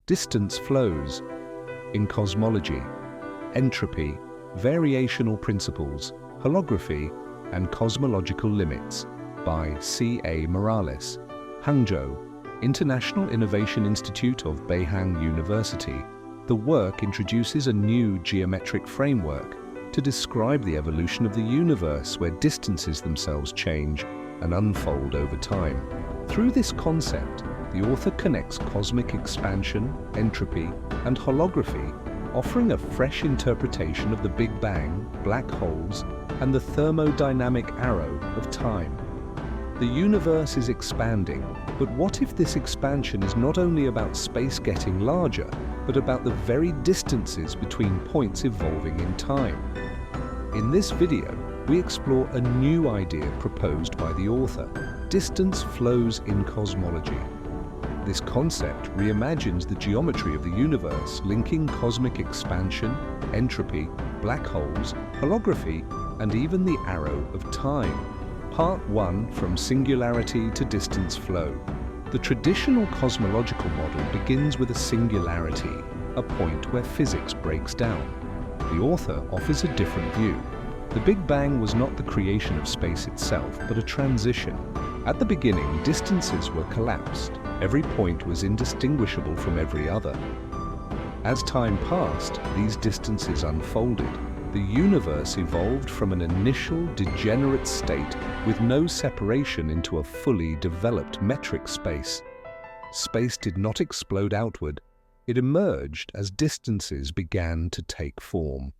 Distance flows. In Cosmology, Entropy, Variational Principles, Holography, and Cosmological Limits by C.A. Morales, Hangzhou, International Innovation Institute of Beihang University. The work introduces a new geometric framework to describe the evolution of the universe where distances themselves change and unfold over time. Through this concept, the author connects cosmic expansion, entropy, and holography, offering a fresh interpretation of the Big Bang, black holes, and the thermodynamic arrow of time. The universe is expanding, but what if this expansion is not only about space getting larger, but about the very distances between points evolving in time? In this video, we explore a new idea proposed by the author: distance flows in cosmology. This concept reimagines the geometry of the universe, linking cosmic expansion, entropy, black holes, holography, and even the arrow of time. Part 1: From Singularity to Distance Flow. The traditional cosmological model begins with a singularity, a point where physics breaks down. The author offers a different view. The Big Bang was not the creation of space itself, but a transition. At the beginning, distances were collapsed. Every point was indistinguishable from every other. As time passed, these distances unfolded. The universe evolved from an initial degenerate state with no separation into a fully developed metric space. Space did not explode outward. It emerged as distances began to take form.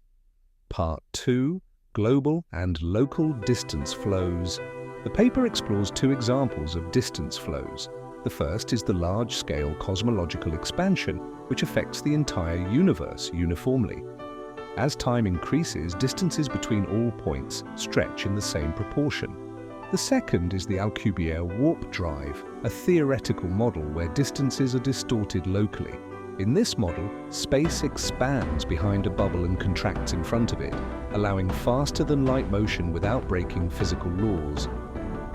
Part 2: Global and Local Distance Flows. The paper explores two examples of distance flows. The first is the large-scale cosmological expansion, which affects the entire universe uniformly. As time increases, distances between all points stretch in the same proportion. The second is the Alcubierre warp drive, a theoretical model where distances are distorted locally. In this model, space expands behind a bubble and contracts in front of it, allowing faster-than-light motion without breaking physical laws.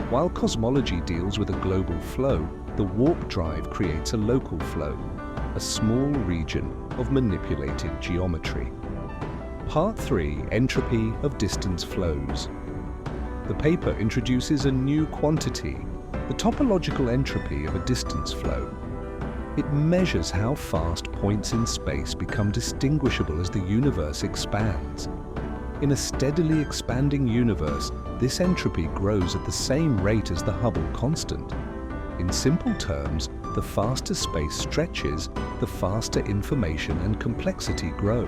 While cosmology deals with a global flow, the warp drive creates a local flow, a small region of manipulated geometry. Part 3: Entropy of Distance Flows. The paper introduces a new quantity, the topological entropy of a distance flow. It measures how fast points in space become distinguishable as the universe expands. In a steadily expanding universe, this entropy grows at the same rate as the Hubble constant. In simple terms, the faster space stretches, the faster information and complexity grow.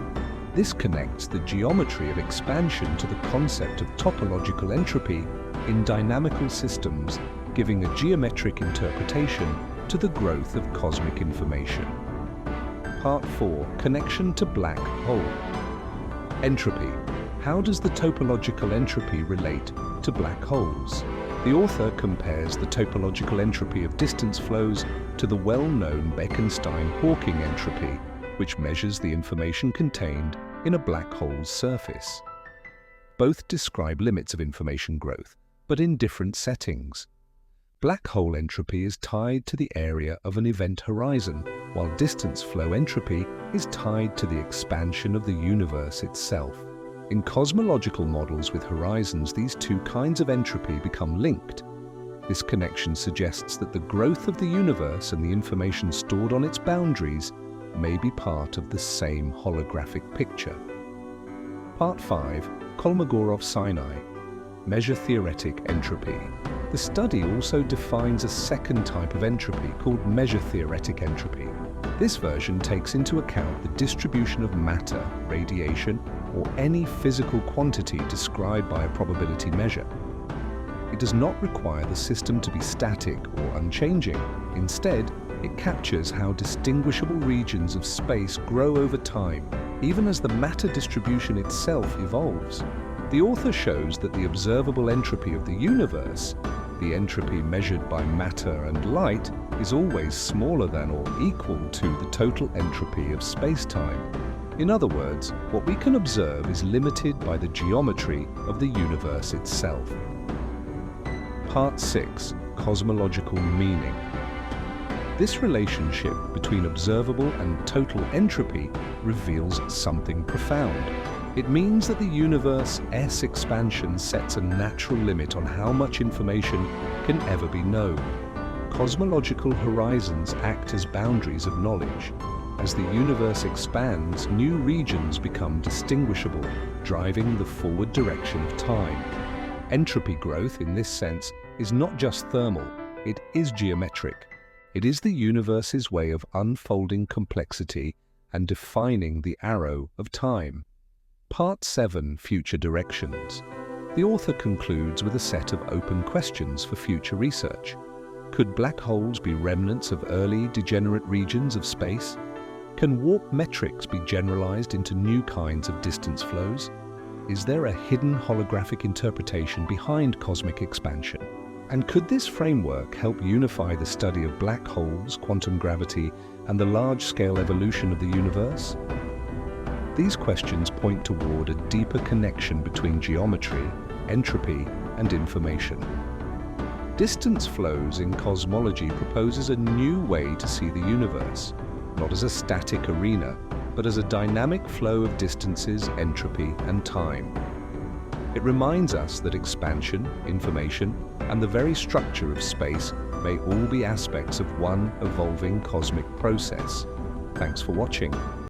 This connects the geometry of expansion to the concept of topological entropy in dynamical systems, giving a geometric interpretation to the growth of cosmic information. Part 4: Connection to black hole. Entropy. How does the topological entropy relate to black holes? The author compares the topological entropy of distance flows to the well-known Bekenstein-Hawking entropy, which measures the information contained in a black hole's surface. Both describe limits of information growth, but in different settings. Black hole entropy is tied to the area of an event horizon, while distance flow entropy is tied to the expansion of the universe itself. In cosmological models with horizons, these two kinds of entropy become linked. This connection suggests that the growth of the universe and the information stored on its boundaries may be part of the same holographic picture. Part 5: Kolmogorov-Sinai. Measure theoretic entropy. The study also defines a second type of entropy called measure theoretic entropy. This version takes into account the distribution of matter, radiation, or any physical quantity described by a probability measure. It does not require the system to be static or unchanging. Instead, it captures how distinguishable regions of space grow over time, even as the matter distribution itself evolves. The author shows that the observable entropy of the universe, the entropy measured by matter and light, is always smaller than or equal to the total entropy of space-time. In other words, what we can observe is limited by the geometry of the universe itself. Part 6: Cosmological Meaning. This relationship between observable and total entropy reveals something profound. It means that the universe's expansion sets a natural limit on how much information can ever be known. Cosmological horizons act as boundaries of knowledge. As the universe expands, new regions become distinguishable, driving the forward direction of time. Entropy growth, in this sense, is not just thermal, it is geometric. It is the universe's way of unfolding complexity and defining the arrow of time. Part 7, Future Directions. The author concludes with a set of open questions for future research. Could black holes be remnants of early degenerate regions of space? Can warp metrics be generalized into new kinds of distance flows? Is there a hidden holographic interpretation behind cosmic expansion? And could this framework help unify the study of black holes, quantum gravity, and the large-scale evolution of the universe? These questions point toward a deeper connection between geometry, entropy, and information. Distance flows in cosmology proposes a new way to see the universe, not as a static arena, but as a dynamic flow of distances, entropy, and time. It reminds us that expansion, information, and the very structure of space may all be aspects of one evolving cosmic process. Thanks for watching.